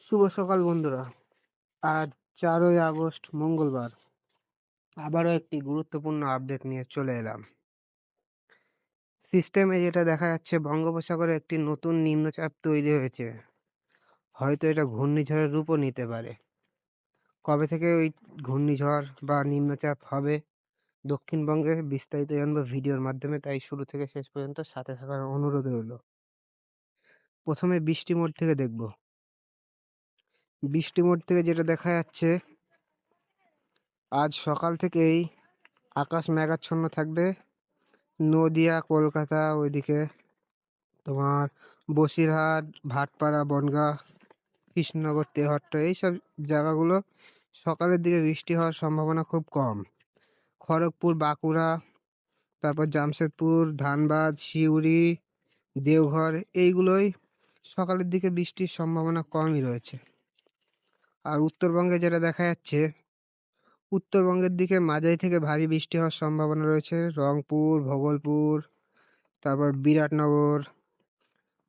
শুভ সকাল বন্ধুরা। আজ 4ই আগস্ট মঙ্গলবার। আবারও একটি গুরুত্বপূর্ণ আপডেট নিয়ে চলে এলাম। সিস্টেমে যেটা দেখা যাচ্ছে, বঙ্গোপসাগরে একটি নতুন নিম্নচাপ তৈরি হয়েছে। হয়তো এটা ঘূর্ণিঝড়ের রূপও নিতে পারে। কবে থেকে ওই ঘূর্ণিঝড় বা নিম্নচাপ হবে দক্ষিণবঙ্গে বিস্তারিত জানবো ভিডিওর মাধ্যমে, তাই শুরু থেকে শেষ পর্যন্ত সাথে থাকার অনুরোধ রইল। প্রথমে বৃষ্টি মোড থেকে দেখব। বৃষ্টি মোড থেকে যেটা দেখা যাচ্ছে, আজ সকাল থেকেই আকাশ মেঘাচ্ছন্ন থাকবে। নদিয়া, কলকাতা, ওইদিকে তোমার বসিরহাট, ভাটপাড়া, বনগাঁ, কৃষ্ণনগর, তেহট্ট, এইসব জায়গাগুলো সকালের দিকে বৃষ্টি হওয়ার সম্ভাবনা খুব কম। খড়গপুর, বাঁকুড়া, তারপর জামশেদপুর, ধানবাদ, সিউড়ি, দেওঘর, এইগুলোই সকালের দিকে বৃষ্টির সম্ভাবনা কমই রয়েছে। আর উত্তরবঙ্গে যেটা দেখা যাচ্ছে, উত্তরবঙ্গের দিকে মাঝারি থেকে ভারী বৃষ্টি হওয়ার সম্ভাবনা রয়েছে। রংপুর, ভগলপুর, তারপর বিরাটনগর,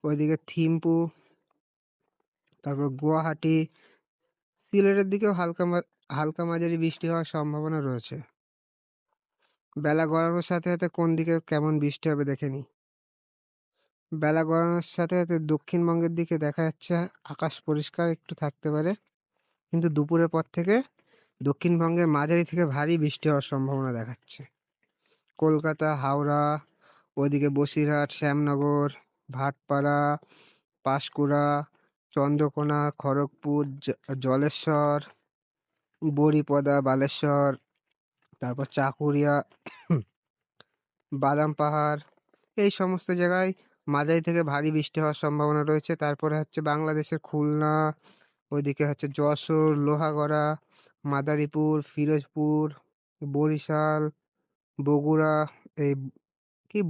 ওইদিকে থিম্পু, তারপর গুয়াহাটি, সিলেটের দিকেও হালকা মাঝারি বৃষ্টি হওয়ার সম্ভাবনা রয়েছে। বেলা গড়ানোর সাথে সাথে কোন দিকে কেমন বৃষ্টি হবে দেখে নিই। বেলা গড়ানোর সাথে সাথে দক্ষিণবঙ্গের দিকে দেখা যাচ্ছে আকাশ পরিষ্কার একটু থাকতে পারে, কিন্তু দুপুরের পর থেকে দক্ষিণবঙ্গে মাঝারি থেকে ভারী বৃষ্টি হওয়ার সম্ভাবনা দেখাচ্ছে। কলকাতা, হাওড়া, ওইদিকে বসিরহাট, শ্যামনগর, ভাটপাড়া, পাঁশকুড়া, চন্দ্রকোনা, খড়গপুর, জলেশ্বর, বড়িপদা, বালেশ্বর, তারপর চাকুরিয়া, বাদাম পাহাড়, এই সমস্ত জায়গায় মাঝারি থেকে ভারী বৃষ্টি হওয়ার সম্ভাবনা রয়েছে। তারপরে হচ্ছে বাংলাদেশের খুলনা, ওইদিকে হচ্ছে যশোর, লোহাগড়া, মাদারীপুর, ফিরোজপুর, বরিশাল, বগুড়া, এই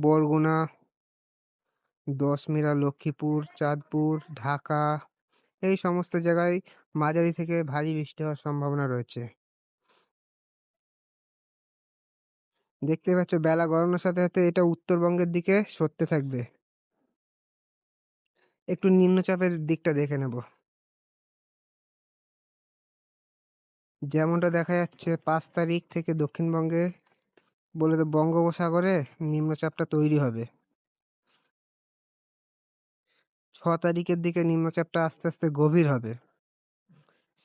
বরগুনা, দশমিরা, লক্ষ্মীপুর, চাঁদপুর, ঢাকা, এই সমস্ত জায়গায় মাঝারি থেকে ভারী বৃষ্টি হওয়ার সম্ভাবনা রয়েছে। দেখতে পাচ্ছ বেলা গড়ানোর সাথে সাথে এটা উত্তরবঙ্গের দিকে সরতে থাকবে। একটু নিম্নচাপের দিকটা দেখে নেব। যেমনটা দেখা যাচ্ছে 5 তারিখ থেকে দক্ষিণবঙ্গে বলে তো বঙ্গোপসাগরে নিম্নচাপটা তৈরি হবে। 6 তারিখের দিকে নিম্নচাপটা আস্তে আস্তে গভীর হবে।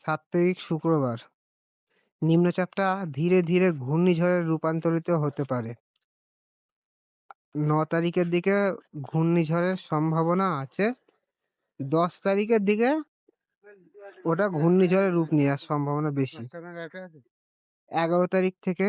7 তারিখ শুক্রবার নিম্নচাপটা ধীরে ধীরে ঘূর্ণিঝড়ে রূপান্তরিত হতে পারে। 9 তারিখের দিকে ঘূর্ণিঝড়ের সম্ভাবনা আছে। 10 তারিখের দিকে ওটা ঘূর্ণিঝড়ের রূপ নেওয়ার সম্ভাবনা বেশি। 11 তারিখ থেকে